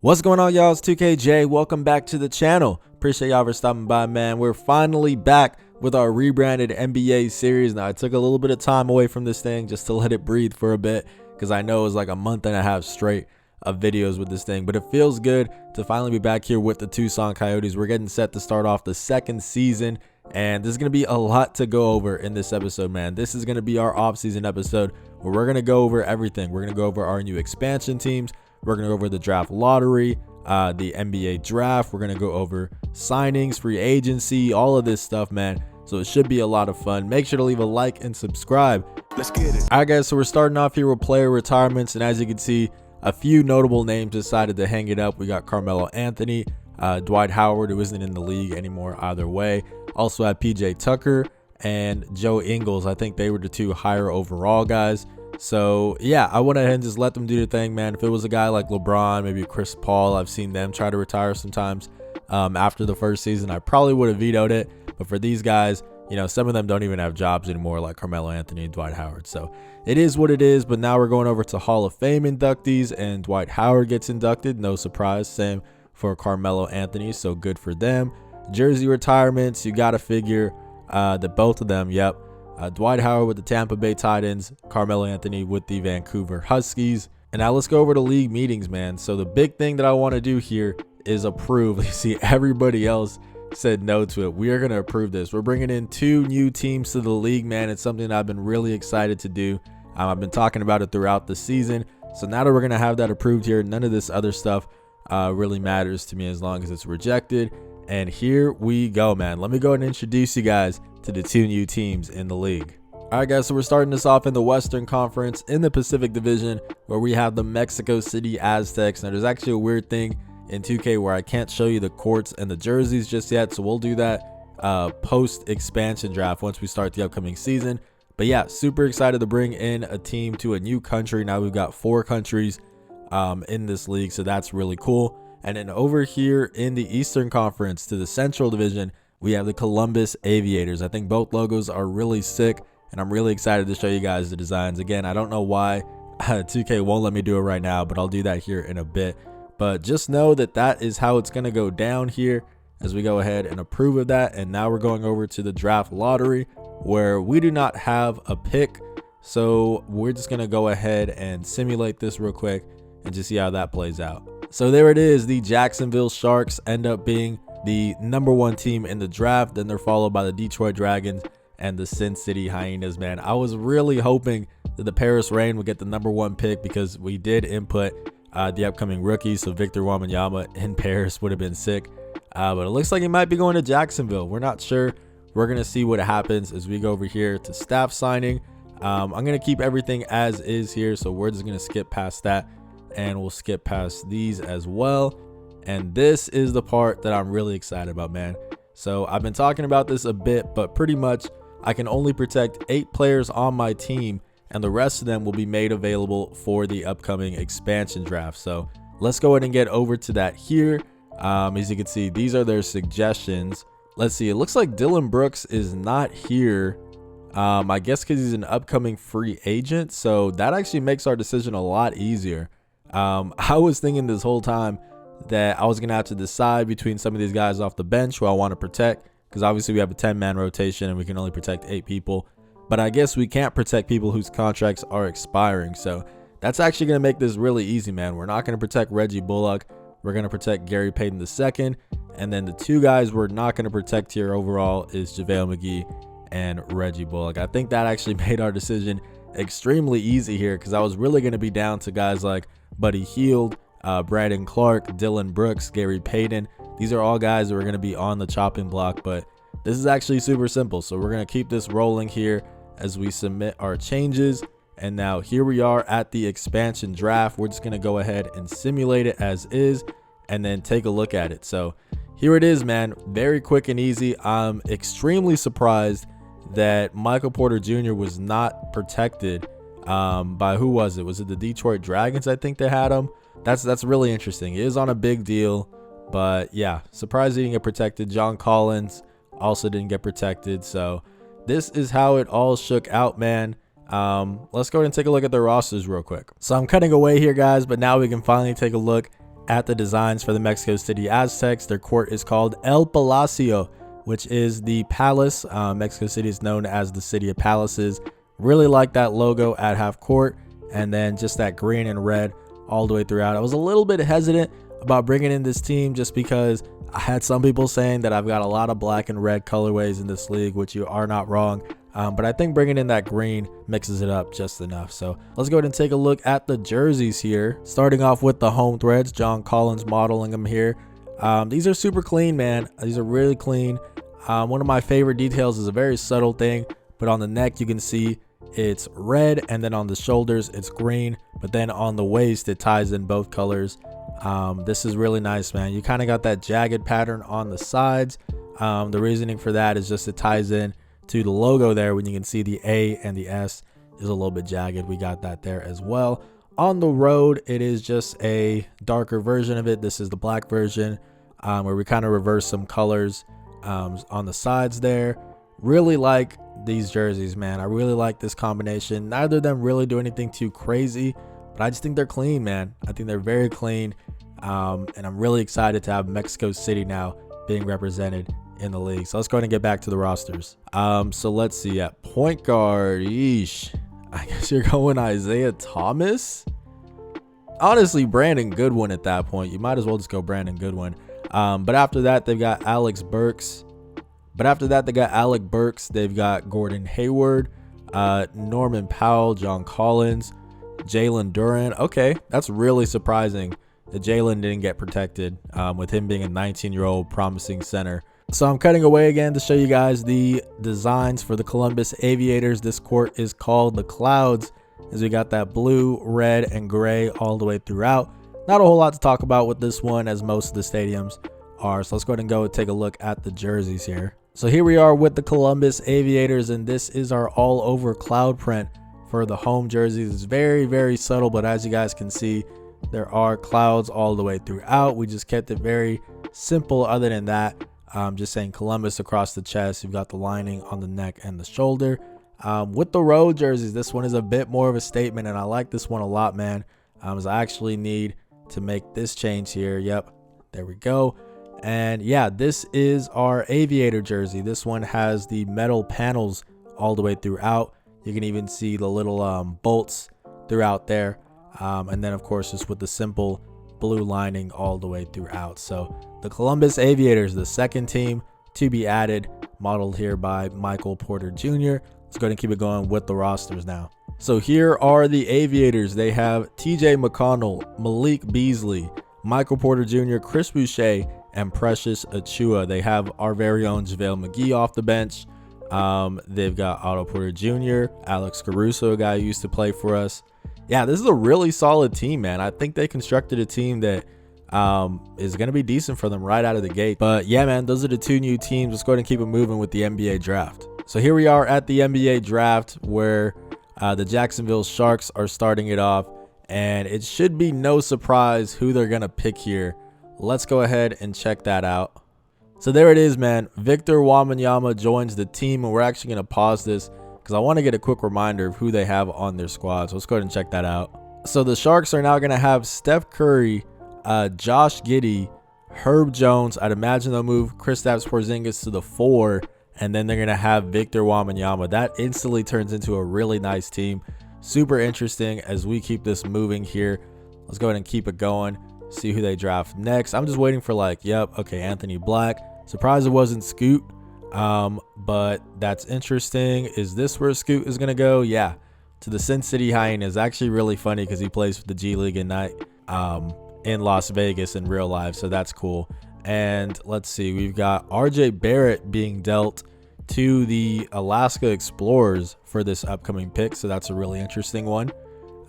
What's going on, y'all? It's 2KJ. Welcome back to the channel. Appreciate y'all for stopping by, man. We're finally back with our rebranded NBA series. Now, I took a little bit of time away from this thing just to let it breathe for a bit because I know it was like a month and a half straight of videos with this thing, but it feels good to finally be back here with the Tucson Coyotes. We're getting set to start off the second season, and there's going to be a lot to go over in this episode, man. This is going to be our off-season episode where we're going to go over everything. We're going to go over our new expansion teams. We're going to go over the draft lottery, the NBA draft. We're going to go over signings, free agency, all of this stuff, man. So it should be a lot of fun. Make sure to leave a like and subscribe. Let's get it. All right, guys, so we're starting off here with player retirements. And as you can see, a few notable names decided to hang it up. We got Carmelo Anthony, Dwight Howard, who isn't in the league anymore either way. Also had PJ Tucker and Joe Ingles. I think they were the two higher overall guys. So yeah, I went ahead and just let them do their thing, man. If it was a guy like LeBron, maybe Chris Paul, I've seen them try to retire sometimes after the first season. I probably would have vetoed it. But for these guys, you know, some of them don't even have jobs anymore, like Carmelo Anthony and Dwight Howard. So it is what it is. But now we're going over to Hall of Fame inductees, and Dwight Howard gets inducted. No surprise. Same for Carmelo Anthony. So good for them. Jersey retirements, you got to figure that both of them, yep. Dwight Howard with the Tampa Bay Titans, Carmelo Anthony with the Vancouver Huskies. And now let's go over to league meetings, man. So the big thing that I want to do here is approve. You see, everybody else said no to it. We are going to approve this. We're bringing in 2 new teams to the league, man. It's something that I've been really excited to do. I've been talking about it throughout the season. So now that we're going to have that approved here, none of this other stuff really matters to me as long as it's rejected. And here we go, man. Let me go ahead and introduce you guys to the 2 new teams in the league. All right, guys, so we're starting this off in the Western Conference in the Pacific Division, where we have the Mexico City Aztecs. Now, there's actually a weird thing in 2K where I can't show you the courts and the jerseys just yet, so we'll do that post-expansion draft once we start the upcoming season. But yeah, super excited to bring in a team to a new country. Now we've got 4 countries in this league, so that's really cool. And then over here in the Eastern Conference to the Central Division, we have the Columbus Aviators. I think both logos are really sick, and I'm really excited to show you guys the designs. Again, I don't know why 2K won't let me do it right now, but I'll do that here in a bit. But just know that that is how it's going to go down here as we go ahead and approve of that. And now we're going over to the draft lottery, where we do not have a pick. So we're just going to go ahead and simulate this real quick and just see how that plays out. So there it is. The Jacksonville Sharks end up being the #1 team in the draft. Then they're followed by the Detroit Dragons and the Sin City Hyenas, man. I was really hoping that the Paris Reign would get the #1 pick because we did input the upcoming rookies. So Victor Wembanyama in Paris would have been sick. But it looks like he might be going to Jacksonville. We're not sure. We're going to see what happens as we go over here to staff signing. I'm going to keep everything as is here. So we're just going to skip past that. And we'll skip past these as well. And this is the part that I'm really excited about, man. So I've been talking about this a bit, but pretty much I can only protect 8 players on my team, and the rest of them will be made available for the upcoming expansion draft. So let's go ahead and get over to that here. As you can see, these are their suggestions. Let's see. It looks like Dylan Brooks is not here. I guess because he's an upcoming free agent. So that actually makes our decision a lot easier. I was thinking this whole time that I was going to have to decide between some of these guys off the bench who I want to protect, because obviously we have a 10-man rotation and we can only protect 8 people. But I guess we can't protect people whose contracts are expiring. So that's actually going to make this really easy, man. We're not going to protect Reggie Bullock. We're going to protect Gary Payton II. And then the 2 guys we're not going to protect here overall is JaVale McGee and Reggie Bullock. I think that actually made our decision extremely easy here, because I was really going to be down to guys like Buddy Hield, Brandon Clark, Dylan Brooks, Gary Payton. These are all guys that are going to be on the chopping block, but this is actually super simple. So we're going to keep this rolling here as we submit our changes. And now here we are at the expansion draft. We're just going to go ahead and simulate it as is and then take a look at it. So here it is, man. Very quick and easy. I'm extremely surprised that Michael Porter Jr. was not protected by, who was it? Was it the Detroit Dragons? I think they had him. That's really interesting. He is on a big deal, but yeah, surprised he didn't get protected. John Collins also didn't get protected. So this is how it all shook out, man. Let's go ahead and take a look at the rosters real quick. So I'm cutting away here, guys, but now we can finally take a look at the designs for the Mexico City Aztecs. Their court is called El Palacio, which is the palace. Mexico City is known as the city of palaces. Really like that logo at half court, and then just that green and red all the way throughout. I was a little bit hesitant about bringing in this team just because I had some people saying that I've got a lot of black and red colorways in this league, which you are not wrong. But I think bringing in that green mixes it up just enough. So let's go ahead and take a look at the jerseys here. Starting off with the home threads, John Collins modeling them here. These are super clean, man. These are really clean. One of my favorite details is a very subtle thing, but on the neck you can see it's red, and then on the shoulders it's green, but then on the waist it ties in both colors. This is really nice, man. You kind of got that jagged pattern on the sides. The reasoning for that is just it ties in to the logo there. When you can see the A and the S is a little bit jagged, we got that there as well. On the road, it is just a darker version of it. This is the black version, where we kind of reverse some colors on the sides there. Really like these jerseys, man. I really like this combination. Neither of them really do anything too crazy, but I just think they're clean, man. I think they're very clean, and I'm really excited to have Mexico City now being represented in the league. So let's go ahead and get back to the rosters. So let's see, at point guard, yeesh, I guess you're going Isaiah Thomas. Honestly, Brandon Goodwin at that point. You might as well just go Brandon Goodwin. But after that, they've got Alex Burks. They've got Gordon Hayward, Norman Powell, John Collins, Jalen Duran. Okay, that's really surprising that Jalen didn't get protected, with him being a 19-year-old promising center. So I'm cutting away again to show you guys the designs for the Columbus Aviators. This court is called the Clouds, as we got that blue, red, and gray all the way throughout. Not a whole lot to talk about with this one, as most of the stadiums are. So let's go ahead and go take a look at the jerseys here. So here we are with the Columbus Aviators, and this is our all over cloud print for the home jerseys. It's very, very subtle, but as you guys can see, there are clouds all the way throughout. We just kept it very simple. Other than that, just saying Columbus across the chest. You've got the lining on the neck and the shoulder. With the road jerseys, this one is a bit more of a statement, and I like this one a lot, man. As I actually need to make this change here. Yep, there we go. And yeah, this is our Aviator jersey. This one has the metal panels all the way throughout. You can even see the little bolts throughout there. And then of course just with the simple blue lining all the way throughout. So the Columbus Aviators, the second team to be added, modeled here by Michael Porter Jr. Let's go ahead and keep it going with the rosters now. So here are the Aviators. They have TJ McConnell, Malik Beasley, Michael Porter Jr., Chris Boucher, and Precious Achua. They have our very own JaVale McGee off the bench. They've got Otto Porter Jr., Alex Caruso, a guy who used to play for us. Yeah, this is a really solid team, man. I think they constructed a team that is going to be decent for them right out of the gate. But yeah, man, those are the two new teams. Let's go ahead and keep it moving with the NBA draft. So here we are at the NBA draft, where the Jacksonville Sharks are starting it off, and it should be no surprise who they're going to pick here. Let's go ahead and check that out. So there it is, man. Victor Wembanyama joins the team, and we're actually going to pause this because I want to get a quick reminder of who they have on their squad. So let's go ahead and check that out. So the Sharks are now going to have Steph Curry, Josh Giddey, Herb Jones. I'd imagine they'll move Kristaps Porzingis to the 4, and then they're going to have Victor Wembanyama. That instantly turns into a really nice team. Super interesting as we keep this moving here. Let's go ahead and keep it going. See who they draft next. I'm just waiting for okay, Anthony Black. Surprised it wasn't Scoot, but that's interesting. Is this where Scoot is going to go? Yeah, to the Sin City Hyenas. Actually really funny because he plays for the G League at night in Las Vegas in real life, so that's cool. And let's see, we've got RJ Barrett being dealt to the Alaska Explorers for this upcoming pick, so that's a really interesting one.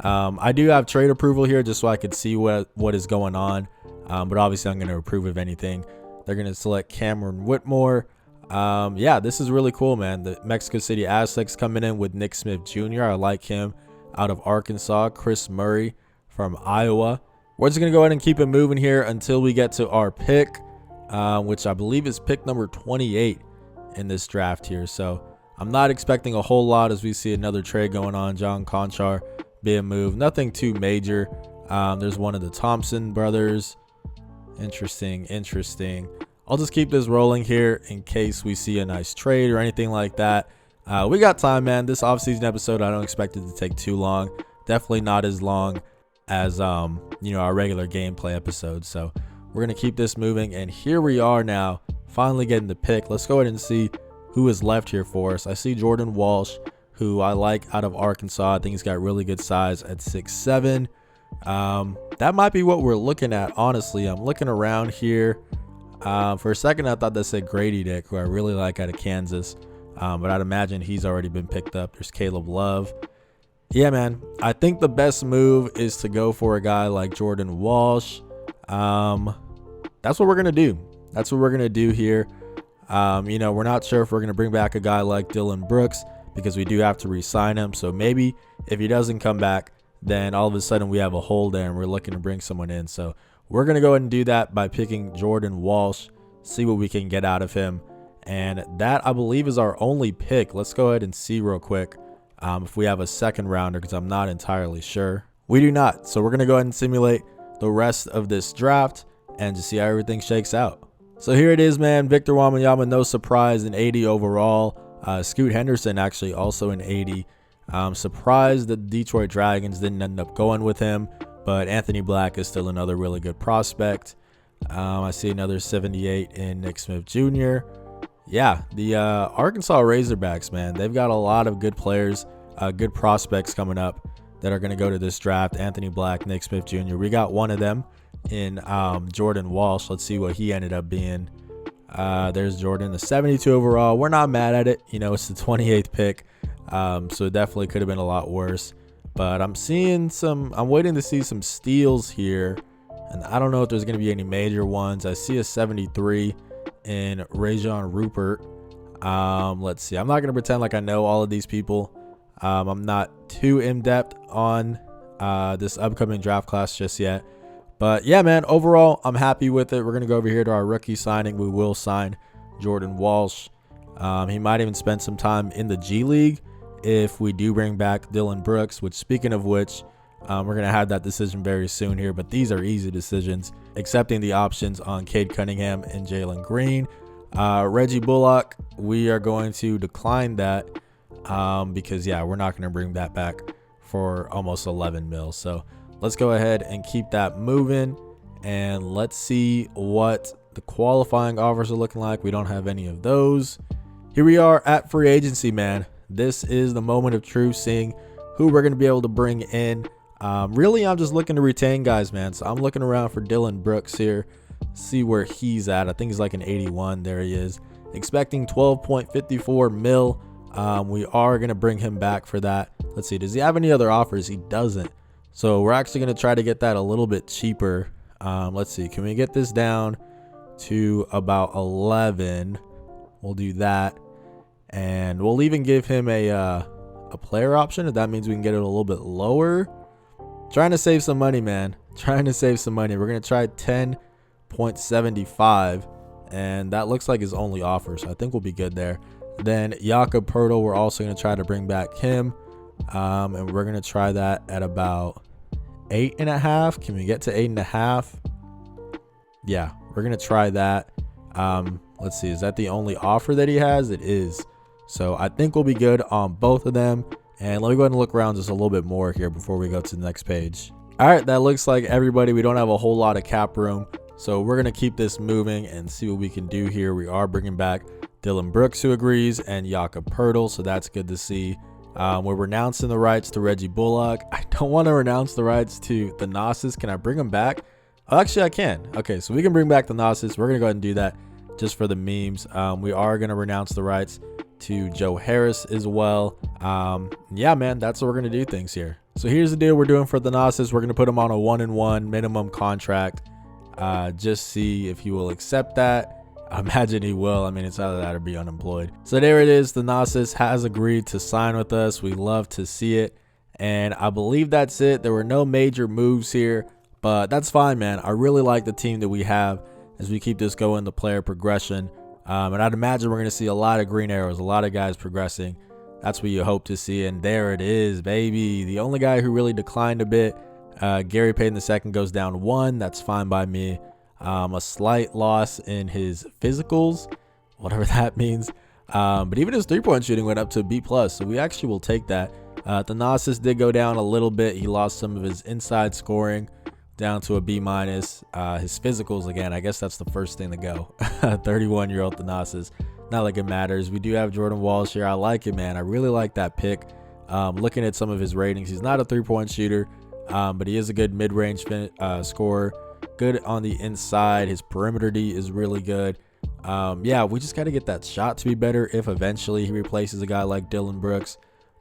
I do have trade approval here just so I could see what is going on, but obviously I'm going to approve of anything. They're going to select Cameron Whitmore. Yeah, this is really cool, man. The Mexico City Aztecs coming in with Nick Smith Jr. I like him out of Arkansas. Chris Murray from Iowa. We're just going to go ahead and keep it moving here until we get to our pick, which I believe is pick number 28 in this draft here. So I'm not expecting a whole lot as we see another trade going on. John Conchar being moved. Nothing too major. There's one of the Thompson brothers. Interesting. I'll just keep this rolling here in case we see a nice trade or anything like that. We got time, man. This offseason episode, I don't expect it to take too long. Definitely not as long as our regular gameplay episodes. So we're gonna keep this moving, and here we are now, finally getting the pick. Let's go ahead and see who is left here for us. I see Jordan Walsh, who I like out of Arkansas. I think he's got really good size at 6'7". That might be what we're looking at, honestly. I'm looking around here. For a second, I thought that said Grady Dick, who I really like out of Kansas. But I'd imagine he's already been picked up. There's Caleb Love. Yeah, man. I think the best move is to go for a guy like Jordan Walsh. That's what we're going to do. That's what we're going to do here. We're not sure if we're going to bring back a guy like Dylan Brooks because we do have to re-sign him. So maybe if he doesn't come back, then all of a sudden we have a hole there and we're looking to bring someone in. So we're going to go ahead and do that by picking Jordan Walsh, see what we can get out of him. And that, I believe, is our only pick. Let's go ahead and see real quick if we have a second rounder, because I'm not entirely sure. We do not. So we're going to go ahead and simulate the rest of this draft and just see how everything shakes out. So here it is, man. Victor Wembanyama, no surprise, an 80 overall. Scoot Henderson actually also an 80. Surprised that the Detroit Dragons didn't end up going with him, but Anthony Black is still another really good prospect. I see another 78 in Nick Smith Jr. Yeah, the Arkansas Razorbacks, man, they've got a lot of good players, good prospects coming up that are going to go to this draft. Anthony Black, Nick Smith Jr. We got one of them in Jordan Walsh. Let's see what he ended up being. There's Jordan, the 72 overall. We're not mad at it. It's the 28th pick. So it definitely could have been a lot worse. But I'm waiting to see some steals here. And I don't know if there's going to be any major ones. I see a 73 in Rajon Rupert. Let's see. I'm not going to pretend like I know all of these people. I'm not too in-depth on this upcoming draft class just yet. But yeah, man, overall, I'm happy with it. We're going to go over here to our rookie signing. We will sign Jordan Walsh. He might even spend some time in the G League if we do bring back Dylan Brooks, which, speaking of which, we're going to have that decision very soon here. But these are easy decisions, accepting the options on Cade Cunningham and Jalen Green. Reggie Bullock, we are going to decline that because, yeah, we're not going to bring that back for almost 11 mil. So let's go ahead and keep that moving, and let's see what the qualifying offers are looking like. We don't have any of those. Here we are at free agency, man. This is the moment of truth, seeing who we're going to be able to bring in. Really, I'm just looking to retain guys, man. So I'm looking around for Dylan Brooks here, see where he's at. I think he's like an 81. There he is. Expecting 12.54 mil. We are going to bring him back for that. Let's see. Does he have any other offers? He doesn't. So we're actually going to try to get that a little bit cheaper. Let's see. Can we get this down to about 11? We'll do that. And we'll even give him a player option if that means we can get it a little bit lower. Trying to save some money, man. Trying to save some money. We're going to try 10.75. And that looks like his only offer. So I think we'll be good there. Then Jakob Poeltl, we're also going to try to bring back him. And we're going to try that at about 8.5. Can we get to 8.5? Yeah, we're going to try that. Let's see. Is that the only offer that he has? It is. So I think we'll be good on both of them. And let me go ahead and look around just a little bit more here before we go to the next page. All right, that looks like everybody. We don't have a whole lot of cap room. So we're going to keep this moving and see what we can do here. We are bringing back Dylan Brooks, who agrees, and Jakob Poeltl. So that's good to see. We're renouncing the rights to Reggie Bullock. I don't want to renounce the rights to Thanasis. Can I bring him back? Oh, actually, I can. Okay, so we can bring back Thanasis. We're going to go ahead and do that just for the memes. We are going to renounce the rights to Joe Harris as well. Yeah, man, that's what we're going to do things here. So here's the deal we're doing for Thanasis. We're going to put him on a 1-and-1 minimum contract. Just see if he will accept that. I imagine he will. I mean, it's either that or be unemployed. So there it is. Thanasis has agreed to sign with us. We love to see it. And I believe that's it. There were no major moves here, but that's fine, man. I really like the team that we have as we keep this going, the player progression. And I'd imagine we're going to see a lot of green arrows, a lot of guys progressing. That's what you hope to see. And there it is, baby. The only guy who really declined a bit, Gary Payton II, goes down 1. That's fine by me. A slight loss in his physicals, whatever that means. But even his 3-point shooting went up to B+, so we actually will take that. Thanasis did go down a little bit. He lost some of his inside scoring down to a B-. His physicals, again, I guess that's the first thing to go. 31-year-old Thanasis. Not like it matters. We do have Jordan Walsh here. I like it, man. I really like that pick. Looking at some of his ratings, he's not a 3-point shooter, but he is a good mid-range scorer. Good on the inside. His perimeter D is really good. Yeah, we just got to get that shot to be better if eventually he replaces a guy like Dillon Brooks.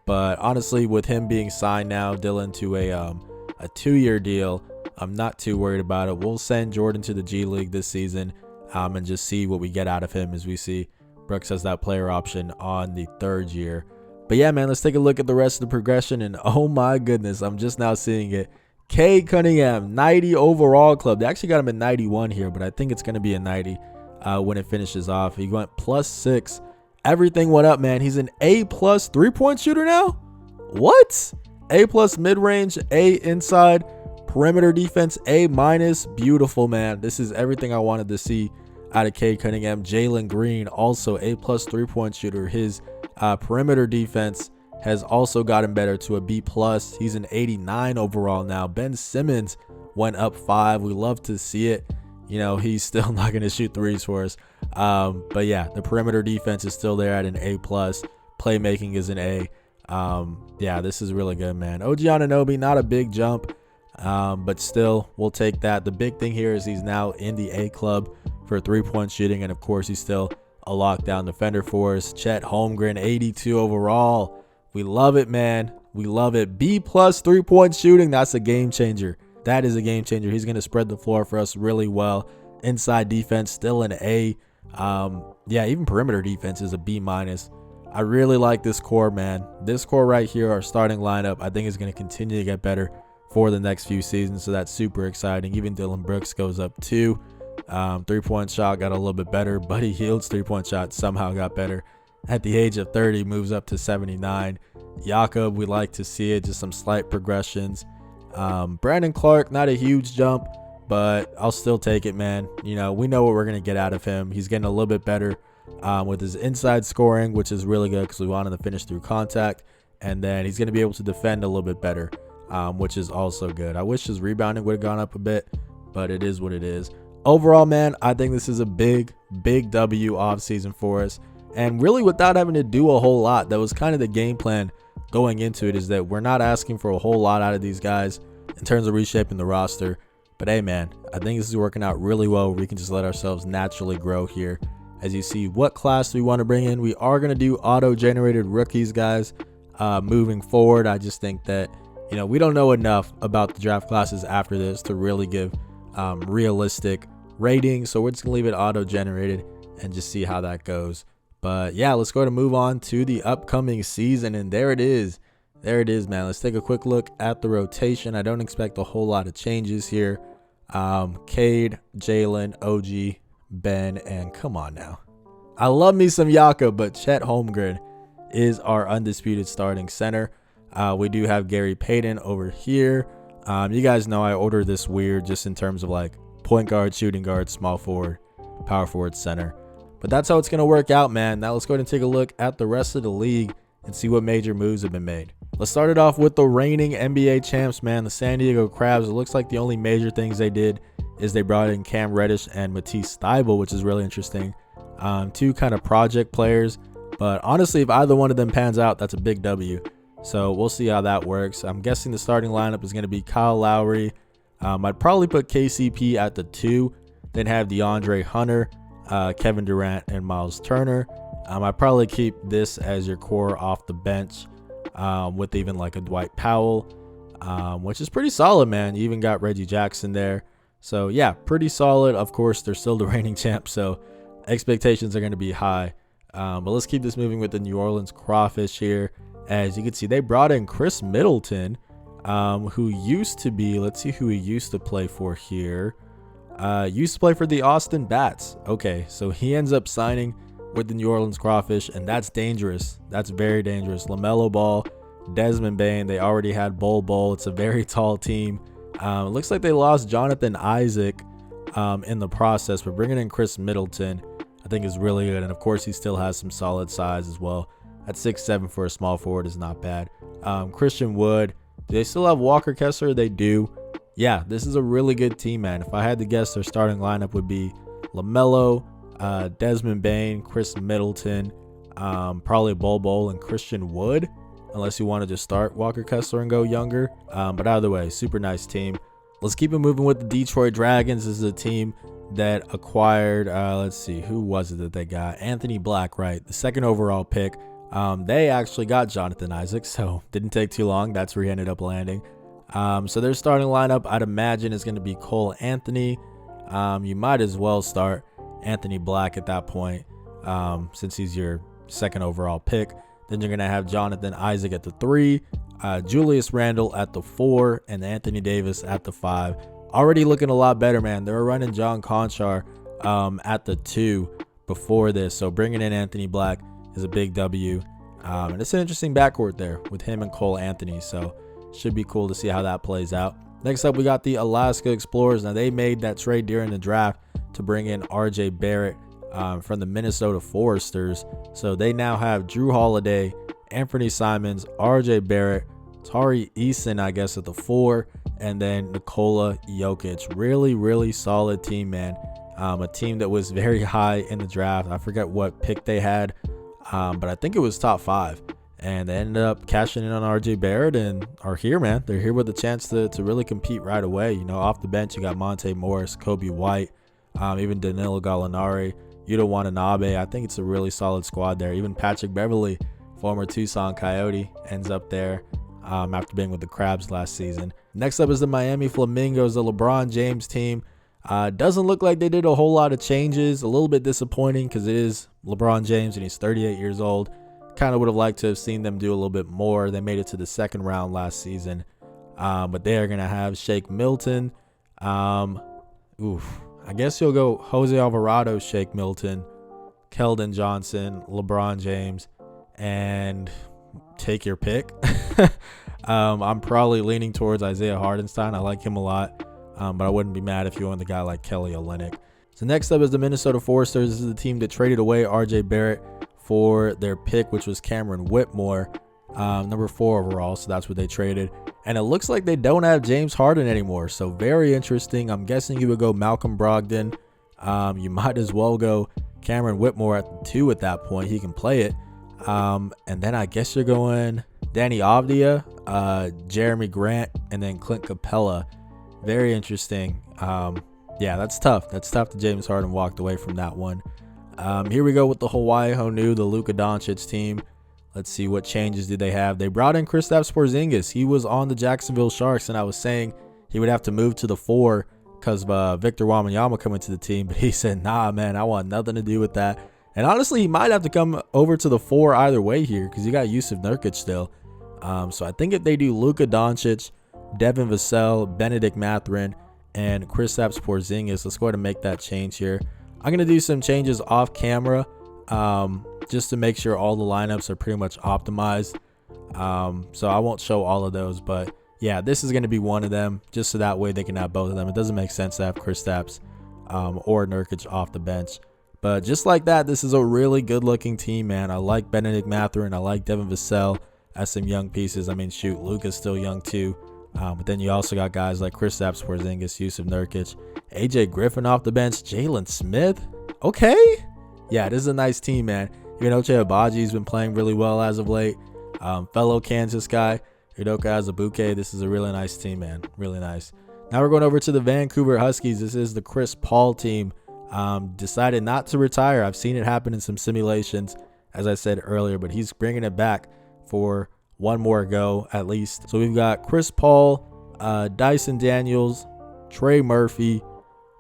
But honestly, with him being signed now, Dillon, to a 2-year deal, I'm not too worried about it. We'll send Jordan to the G League this season and just see what we get out of him, as we see Brooks has that player option on the 3rd year. But yeah, man, let's take a look at the rest of the progression. And oh my goodness, I'm just now seeing it. Cade Cunningham, 90 overall club. They actually got him at 91 here, but I think it's going to be a 90 when it finishes off. He went +6. Everything went up, man. He's an A+ 3-point shooter now. What? A+ mid-range, A inside, perimeter defense, A-. Beautiful, man. This is everything I wanted to see out of Cade Cunningham. Jalen Green, also A+ 3-point shooter. His perimeter defense has also gotten better to a B+. He's an 89 overall now. Ben Simmons went up 5. We love to see it. You know, he's still not going to shoot threes for us. But yeah, the perimeter defense is still there at an A+. Playmaking is an A. Yeah, this is really good, man. OG Anunoby, not a big jump, but still, we'll take that. The big thing here is he's now in the A club for 3-point shooting, and of course, he's still a lockdown defender for us. Chet Holmgren, 82 overall. We love it, man. We love it. B+ 3-point shooting. That's a game changer. That is a game changer. He's going to spread the floor for us really well. Inside defense, still an A. Yeah, even perimeter defense is a B-. I really like this core, man. This core right here, our starting lineup, I think is going to continue to get better for the next few seasons. So that's super exciting. Even Dillon Brooks goes up 2. 3-point shot got a little bit better. Buddy Hield's 3-point shot somehow got better. At the age of 30, moves up to 79. Jakob, we like to see it. Just some slight progressions. Brandon Clark, not a huge jump, but I'll still take it, man. You know, we know what we're going to get out of him. He's getting a little bit better with his inside scoring, which is really good because we want him to finish through contact. And then he's going to be able to defend a little bit better, which is also good. I wish his rebounding would have gone up a bit, but it is what it is. Overall, man, I think this is a big W offseason for us. And really without having to do a whole lot. That was kind of the game plan going into it, is that we're not asking for a whole lot out of these guys in terms of reshaping the roster. But hey, man, I think this is working out really well. We can just let ourselves naturally grow here. As you see, what class do we want to bring in? We are going to do auto-generated rookies, guys, moving forward. I just think that, you know, we don't know enough about the draft classes after this to really give realistic ratings. So we're just going to leave it auto-generated and just see how that goes. But yeah, let's go to move on to the upcoming season. And there it is. There it is, man. Let's take a quick look at the rotation. I don't expect a whole lot of changes here. Cade, Jalen, OG, Ben, and come on now. I love me some Jakob, but Chet Holmgren is our undisputed starting center. We do have Gary Payton over here. You guys know I ordered this weird just in terms of like point guard, shooting guard, small forward, power forward, center. But that's how it's going to work out, man. Now let's go ahead and take a look at the rest of the league and see what major moves have been made. Let's start it off with the reigning NBA champs, man, the San Diego Crabs. It looks like the only major things they did is they brought in Cam Reddish and Matisse Thybulle, which is really interesting. 2 kind of project players. But honestly, if either one of them pans out, that's a big W. So we'll see how that works. I'm guessing the starting lineup is going to be Kyle Lowry. I'd probably put KCP at the 2, then have DeAndre Hunter, Kevin Durant, and Miles Turner. I'd probably keep this as your core off the bench with even like a Dwight Powell, which is pretty solid, man. You even got Reggie Jackson there. So yeah, pretty solid. Of course, they're still the reigning champs, so expectations are going to be high. But let's keep this moving with the New Orleans Crawfish here. As you can see, they brought in Chris Middleton, who used to be, let's see who he used to play for here. Used to play for the Austin Bats. Okay, so he ends up signing with the New Orleans Crawfish, and that's dangerous. That's very dangerous. LaMelo Ball, Desmond Bane, they already had Bol Bol. It's a very tall team. It looks like they lost Jonathan Isaac, in the process, but bringing in Chris Middleton, I think is really good. And of course, he still has some solid size as well. At 6'7" for a small forward is not bad. Christian Wood. Do they still have Walker Kessler? They do. Yeah, this is a really good team, man. If I had to guess, their starting lineup would be LaMelo, Desmond Bane, Chris Middleton, probably Bol and Christian Wood, unless you want to just start Walker Kessler and go younger. But either way, super nice team. Let's keep it moving with the Detroit Dragons. This is a team that acquired, let's see, who was it that they got? Anthony Black, right? The 2nd overall pick. They actually got Jonathan Isaac, so didn't take too long. That's where he ended up landing. So their starting lineup, I'd imagine, is going to be Cole Anthony. You might as well start Anthony Black at that point, since he's your 2nd overall pick. Then you're going to have Jonathan Isaac at the 3, Julius Randle at the 4, and Anthony Davis at the 5. Already looking a lot better, man. They were running John Conchar at the 2 before this, so bringing in Anthony Black is a big W. And it's an interesting backcourt there with him and Cole Anthony, so should be cool to see how that plays out. Next up, we got the Alaska Explorers. Now, they made that trade during the draft to bring in RJ Barrett from the Minnesota Foresters. So they now have Drew Holiday, Anthony Simons, RJ Barrett, Tari Eason, I guess, at the 4, and then Nikola Jokic. Really, really solid team, man. A team that was very high in the draft. I forget what pick they had, but I think it was top 5. And they ended up cashing in on RJ Barrett and are here, man. They're here with a chance to really compete right away. You know, off the bench, you got Monte Morris, Kobe White, even Danilo Gallinari, Yuta Watanabe. I think it's a really solid squad there. Even Patrick Beverley, former Tucson Coyote, ends up there after being with the Crabs last season. Next up is the Miami Flamingos, the LeBron James team. Doesn't look like they did a whole lot of changes. A little bit disappointing because it is LeBron James and he's 38 years old. Kind of would have liked to have seen them do a little bit more. They made it to the 2nd round last season, but they are going to have Shake Milton. I guess you'll go Jose Alvarado, Shake Milton, Keldon Johnson, LeBron James, and take your pick. I'm probably leaning towards Isaiah Hardenstein. I like him a lot, but I wouldn't be mad if you went the guy like Kelly Olynyk. So next up is the Minnesota Foresters. This is the team that traded away RJ Barrett for their pick, which was Cameron Whitmore, number 4 overall. So that's what they traded. And it looks like they don't have James Harden anymore. So very interesting. I'm guessing you would go Malcolm Brogdon. You might as well go Cameron Whitmore at the 2 at that point. He can play it. And then I guess you're going Danny Avdia, Jeremy Grant, and then Clint Capella. Very interesting. Yeah, that's tough. That's tough that James Harden walked away from that one. Here we go with the Hawaii Honu, the Luka Doncic team. Let's see, what changes did they have? They brought in Kristaps Porzingis. He was on the Jacksonville Sharks, and I was saying he would have to move to the 4 because of Victor Wembanyama coming to the team. But he said, nah, man, I want nothing to do with that. And honestly, he might have to come over to the 4 either way here because you got Yusuf Nurkic still. So I think if they do Luka Doncic, Devin Vassell, Benedict Mathurin, and Kristaps Porzingis, let's go ahead and make that change here. I'm going to do some changes off camera just to make sure all the lineups are pretty much optimized. So I won't show all of those, but yeah, this is going to be one of them just so that way they can have both of them. It doesn't make sense to have Kristaps or Nurkic off the bench. But just like that, this is a really good looking team, man. I like Benedict Mathurin. I like Devin Vassell as some young pieces. I mean, shoot, Luka's still young too. But then you also got guys like Kristaps Porzingis, Yusuf Nurkic, AJ Griffin off the bench, Jalen Smith. Okay. Yeah, this is a nice team, man. Even Ochai Agbaji's been playing really well as of late. Fellow Kansas guy, Udoka Azubuike. This is a really nice team, man. Really nice. Now we're going over to the Vancouver Huskies. This is the Chris Paul team. Decided not to retire. I've seen it happen in some simulations, as I said earlier, but he's bringing it back for one more go at least. So we've got Chris Paul, Dyson Daniels, Trey Murphy,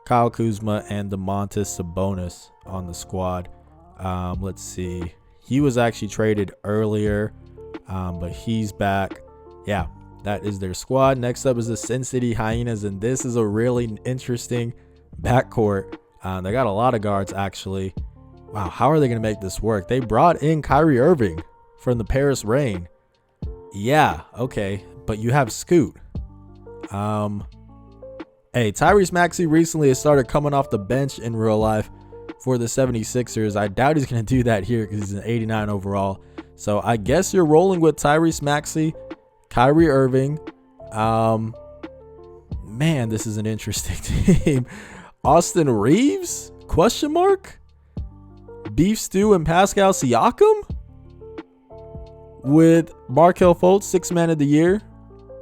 Kyle Kuzma, and Domantas Sabonis on the squad. Let's see. He was actually traded earlier, but he's back. Yeah, that is their squad. Next up is the Sin City Hyenas, and this is a really interesting backcourt. They got a lot of guards, actually. Wow, how are they going to make this work? They brought in Kyrie Irving from the Paris Reign. Yeah, okay, but you have Scoot. Hey, Tyrese Maxey recently has started coming off the bench in real life for the 76ers. I doubt he's going to do that here because he's an 89 overall. So I guess you're rolling with Tyrese Maxey, Kyrie Irving. Man, this is an interesting team. Austin Reeves? Question mark? Beef Stew and Pascal Siakam? With Markelle Fultz, 6th man of the year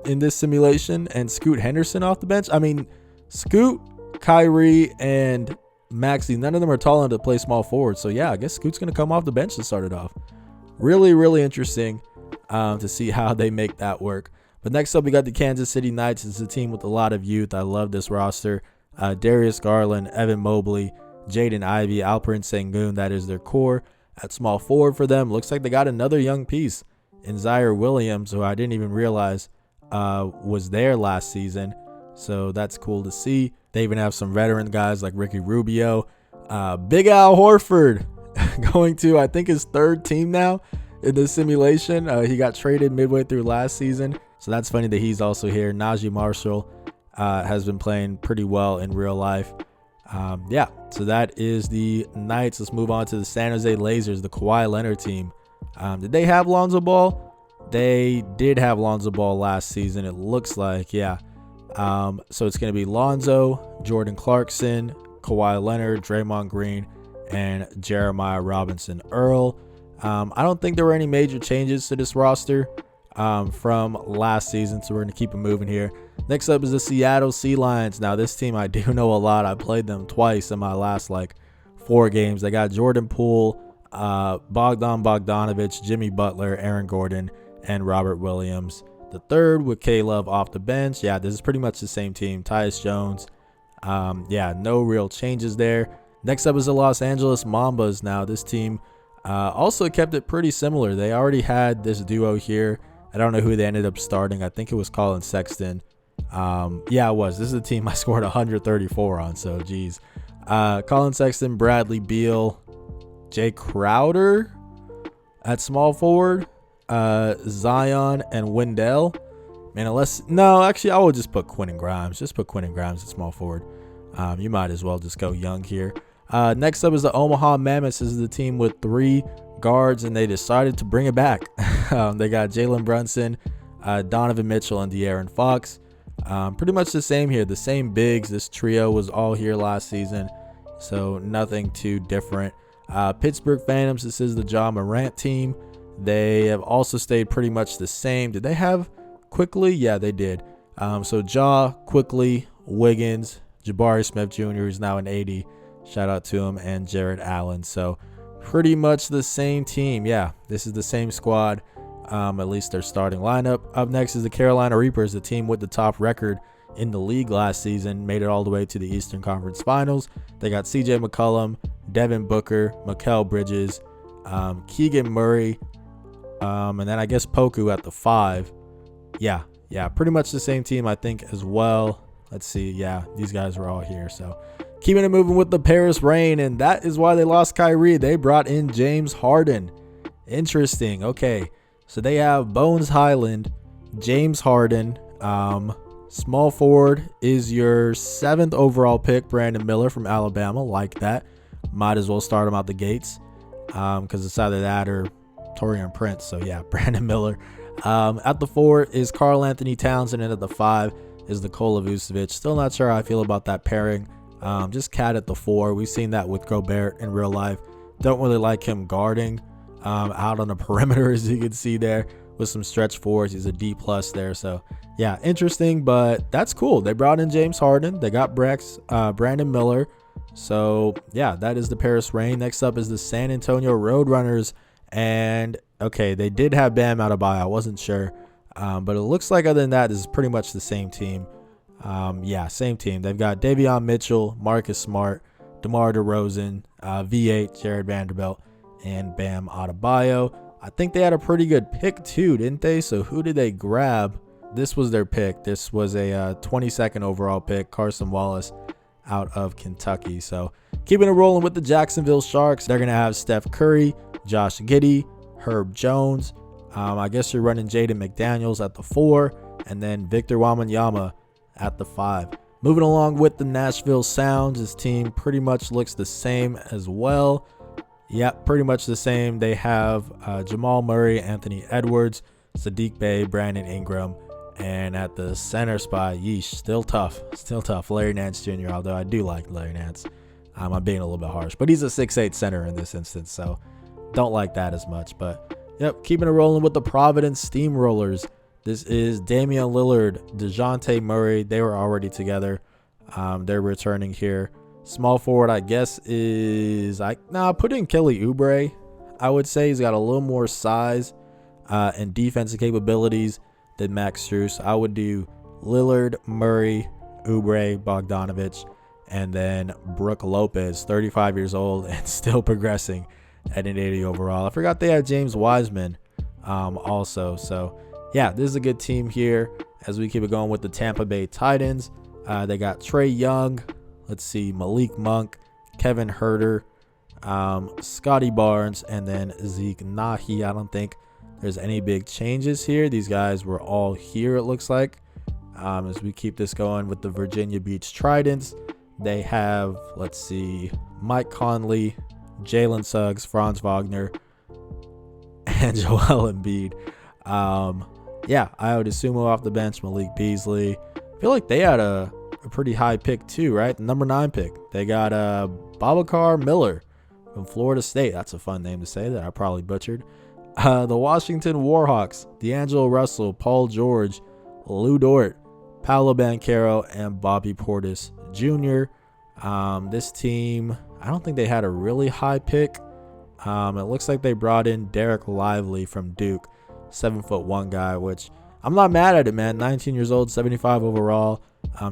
in this simulation, and Scoot Henderson off the bench. I mean, Scoot, Kyrie, and Maxey, none of them are tall enough to play small forward. So yeah, I guess Scoot's going to come off the bench to start it off. Really, really interesting to see how they make that work. But next up, we got the Kansas City Knights. It's a team with a lot of youth. I love this roster. Darius Garland, Evan Mobley, Jaden Ivey, Alperen Sengun. That is their core. At small forward for them, looks like they got another young piece in Zaire Williams, who I didn't even realize was there last season. So that's cool to see. They even have some veteran guys like Ricky Rubio. Big Al Horford going to, I think, his 3rd team now in the simulation. He got traded midway through last season. So that's funny that he's also here. Najee Marshall has been playing pretty well in real life. Yeah, so that is the Knights. Let's move on to the San Jose Lasers, the Kawhi Leonard team. Did they have Lonzo Ball? They did have Lonzo Ball last season, it looks like, yeah. So it's going to be Lonzo, Jordan Clarkson, Kawhi Leonard, Draymond Green, and Jeremiah Robinson Earl. I don't think there were any major changes to this roster from last season, so we're going to keep it moving here. Next up is the Seattle Sea Lions. Now, this team I do know a lot. I played them twice in my last 4 games. They got Jordan Poole, Bogdan Bogdanovic, Jimmy Butler, Aaron Gordon, and Robert Williams the third with K-Love off the bench. Yeah, this is pretty much the same team. Tyus Jones. Yeah, no real changes there. Next up is the Los Angeles Mambas. Now, this team also kept it pretty similar. They already had this duo here. I don't know who they ended up starting. I think it was Colin Sexton. Yeah, it was. This is the team I scored 134 on, so geez. Colin Sexton, Bradley Beal, Jay Crowder at small forward, Zion and Wendell. Man, actually, I would just put Quentin Grimes. Just put Quentin Grimes at small forward. You might as well just go young here. Next up is the Omaha Mammoths. This is the team with 3 guards, and they decided to bring it back. They got Jalen Brunson, Donovan Mitchell, and De'Aaron Fox. Pretty much the same here. The same bigs. This trio was all here last season, so nothing too different. Pittsburgh Phantoms. This is the Ja Morant team. They have also stayed pretty much the same. Did they have Quickly? Yeah, they did. So Ja, Quickly, Wiggins, Jabari Smith Jr., who's now an 80. Shout out to him, and Jared Allen. So pretty much the same team. Yeah, this is the same squad. At least their starting lineup. Up next is the Carolina Reapers, the team with the top record in the league last season. Made it all the way to the Eastern Conference Finals. They got CJ McCollum, Devin Booker, Mikal Bridges, Keegan Murray, and then I guess Poku at the 5. Yeah, pretty much the same team, I think, as well. Let's see. Yeah, these guys were all here. So keeping it moving with the Paris Reign, and that is why they lost Kyrie. They brought in James Harden. Interesting. Okay, so they have Bones Highland, James Harden. Small forward is your 7th overall pick, Brandon Miller from Alabama. Like that. Might as well start him out the gates because it's either that or Taurean Prince. So yeah, Brandon Miller. At the 4 is Karl Anthony Townsend, and at the 5 is Nikola Vucevic. Still not sure how I feel about that pairing. Just Cat at the 4. We've seen that with Gobert in real life. Don't really like him guarding out on the perimeter, as you can see there, with some stretch fours. He's a D+ there. So yeah, interesting, but that's cool. They brought in James Harden. They got Brandon Miller. So yeah, that is the Paris Reign. Next up is the San Antonio Roadrunners. And okay, they did have Bam Adebayo. I wasn't sure. But it looks like other than that, this is pretty much the same team. Yeah, same team. They've got Davion Mitchell, Marcus Smart, DeMar DeRozan, V8, Jared Vanderbilt, and Bam Adebayo. I think they had a pretty good pick too, didn't they? So who did they grab? This was their pick. This was a 22nd overall pick, Carson Wallace out of Kentucky. So keeping it rolling with the Jacksonville Sharks. They're going to have Steph Curry, Josh Giddey, Herb Jones. I guess you're running Jaden McDaniels at the 4, and then Victor Wembanyama at the 5. Moving along with the Nashville Sounds, this team pretty much looks the same as well. Yep, pretty much the same. They have Jamal Murray, Anthony Edwards, Sadiq Bey, Brandon Ingram, and at the center spot, yeesh, still tough. Larry Nance Jr., although I do like Larry Nance. I'm being a little bit harsh, but he's a 6'8 center in this instance, so don't like that as much. But yep, keeping it rolling with the Providence Steamrollers. This is Damian Lillard, DeJounte Murray. They were already together. They're returning here. Small forward, I guess, is put in Kelly Oubre. I would say he's got a little more size and defensive capabilities than Max Strus. I would do Lillard, Murray, Oubre, Bogdanovich, and then Brook Lopez, 35 years old and still progressing at an 80 overall. I forgot they had James Wiseman also. So yeah, this is a good team here as we keep it going with the Tampa Bay Titans. They got Trae Young. Let's see, Malik Monk, Kevin Huerter, Scotty Barnes, and then Zeke Nahi. I don't think there's any big changes here. These guys were all here, it looks like. As we keep this going with the Virginia Beach Tridents, they have, let's see, Mike Conley, Jalen Suggs, Franz Wagner, and Joel Embiid. Yeah, I would assume off the bench, Malik Beasley. I feel like they had a pretty high pick too, right? The number 9 pick. They got Babacar Miller from Florida State. That's a fun name to say that I probably butchered. The Washington Warhawks, D'Angelo Russell, Paul George, Lou Dort, Paolo Banchero, and Bobby Portis Jr. This team, I don't think they had a really high pick. It looks like they brought in Derek Lively from Duke, 7'1" guy, which I'm not mad at it, man. 19 years old, 75 overall.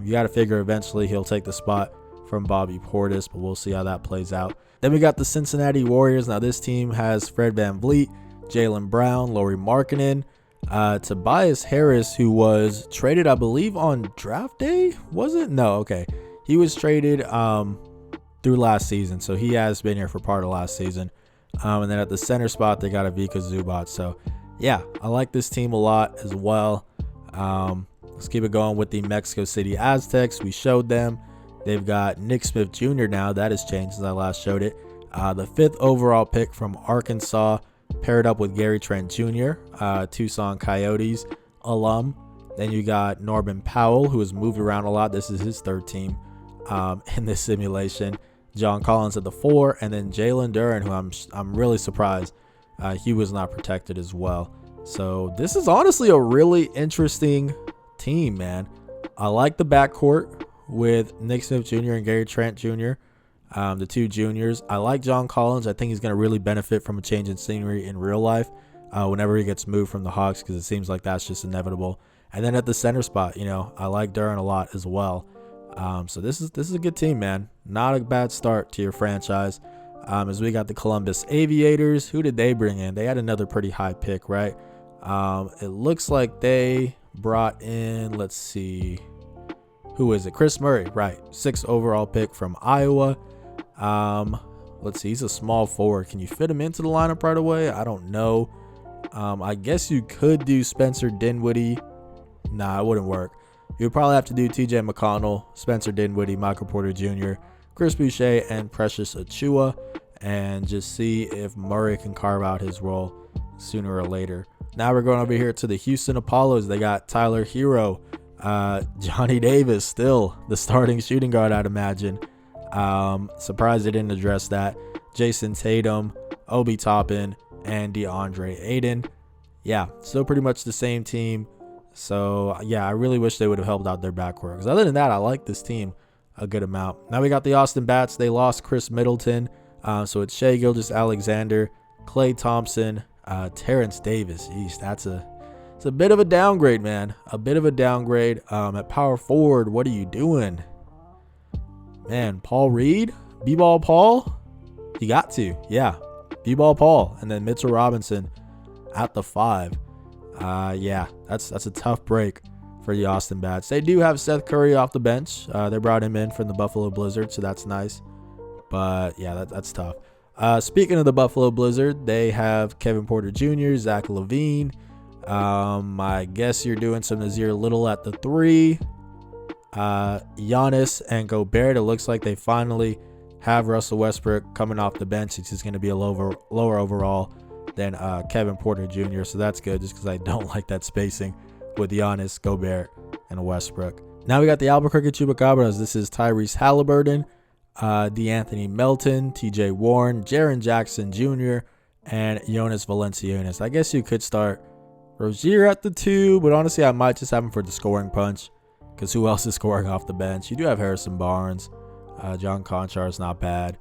You got to figure eventually he'll take the spot from Bobby Portis, but we'll see how that plays out. Then we got the Cincinnati Warriors. Now this team has Fred VanVleet, Jaylen Brown, Lauri Markkanen, Tobias Harris, who was traded, I believe, on draft day. Was it? No, okay. He was traded through last season, so he has been here for part of last season. And then at the center spot, they got Ivica Zubac. So yeah, I like this team a lot as well. Let's keep it going with the Mexico City Aztecs. We showed them. They've got Nick Smith Jr. now. That has changed since I last showed it. The 5th overall pick from Arkansas, paired up with Gary Trent Jr., Tucson Coyotes alum. Then you got Norman Powell, who has moved around a lot. This is his 3rd team in this simulation. John Collins at the 4, and then Jalen Duren, who I'm really surprised he was not protected as well. So this is honestly a really interesting team, man. I like the backcourt with Nick Smith Jr. and Gary Trent Jr., the 2 juniors. I like John Collins. I think he's going to really benefit from a change in scenery in real life whenever he gets moved from the Hawks, because it seems like that's just inevitable. And then at the center spot, I like Duren a lot as well. So this is a good team, man. Not a bad start to your franchise. As we got the Columbus Aviators. Who did they bring in? They had another pretty high pick, right? It looks like they brought in, let's see, who is it? Chris Murray, right? 6th overall pick from Iowa. Let's see, he's a small forward. Can you fit him into the lineup right away? I don't know. I guess you could do Spencer Dinwiddie. Nah, it wouldn't work. You would probably have to do TJ McConnell, Spencer Dinwiddie, Michael Porter Jr., Chris Boucher, and Precious Achiuwa, and just see if Murray can carve out his role sooner or later. Now we're going over here to the Houston Apollos. They got Tyler Hero, Johnny Davis, still the starting shooting guard, I'd imagine. Surprised they didn't address that. Jason Tatum, Obi Toppin, and DeAndre Ayton. Yeah, still pretty much the same team. So yeah, I really wish they would have helped out their backcourt, because other than that, I like this team a good amount. Now we got the Austin Bats. They lost Chris Middleton, so it's Shai Gilgeous-Alexander, Klay Thompson, Terrence Davis. Yeesh, it's a bit of a downgrade, man. A bit of a downgrade. At power forward, what are you doing, man? Paul Reed, B-ball Paul. You got to, yeah, B-ball Paul, and then Mitchell Robinson at the 5. Yeah, that's a tough break for the Austin Bats. They do have Seth Curry off the bench. They brought him in from the Buffalo Blizzard, so that's nice. But yeah, that's tough. Speaking of the Buffalo Blizzard, they have Kevin Porter Jr., Zach LaVine. I guess you're doing some Nazir Little at the 3. Giannis and Gobert. It looks like they finally have Russell Westbrook coming off the bench. He's going to be a lower overall than Kevin Porter Jr. So that's good, just because I don't like that spacing with Giannis, Gobert, and Westbrook. Now we got the Albuquerque Chupacabras. This is Tyrese Halliburton, DeAnthony Melton, TJ Warren, Jaren Jackson Jr., and Jonas Valanciunas. I guess you could start Rozier at the 2, but honestly, I might just have him for the scoring punch, because who else is scoring off the bench? You do have Harrison Barnes. John Conchar is not bad.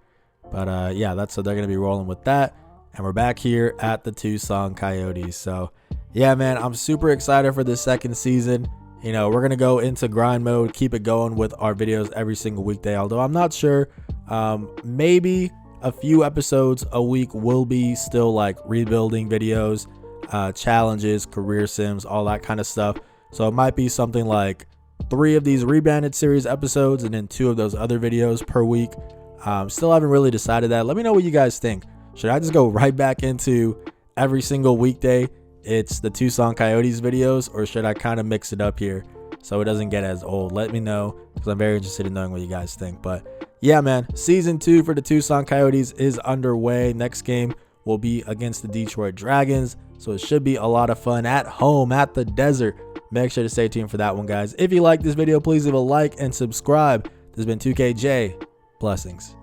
But yeah, they're going to be rolling with that. And we're back here at the Tucson Coyotes. So yeah, man, I'm super excited for this second season. You know, we're going to go into grind mode, keep it going with our videos every single weekday. Although I'm not sure, maybe a few episodes a week will be still like rebuilding videos, challenges, career sims, all that kind of stuff. So it might be something like 3 of these Rebranded series episodes and then 2 of those other videos per week. Still haven't really decided that. Let me know what you guys think. Should I just go right back into every single weekday it's the Tucson Coyotes videos, or should I kind of mix it up here so it doesn't get as old? Let me know, because I'm very interested in knowing what you guys think. But yeah, man, season 2 for the Tucson Coyotes is underway. Next game will be against the Detroit Dragons, so it should be a lot of fun at home at the desert. Make sure to stay tuned for that one, guys. If you like this video, please leave a like and subscribe. This has been 2KJ. Blessings.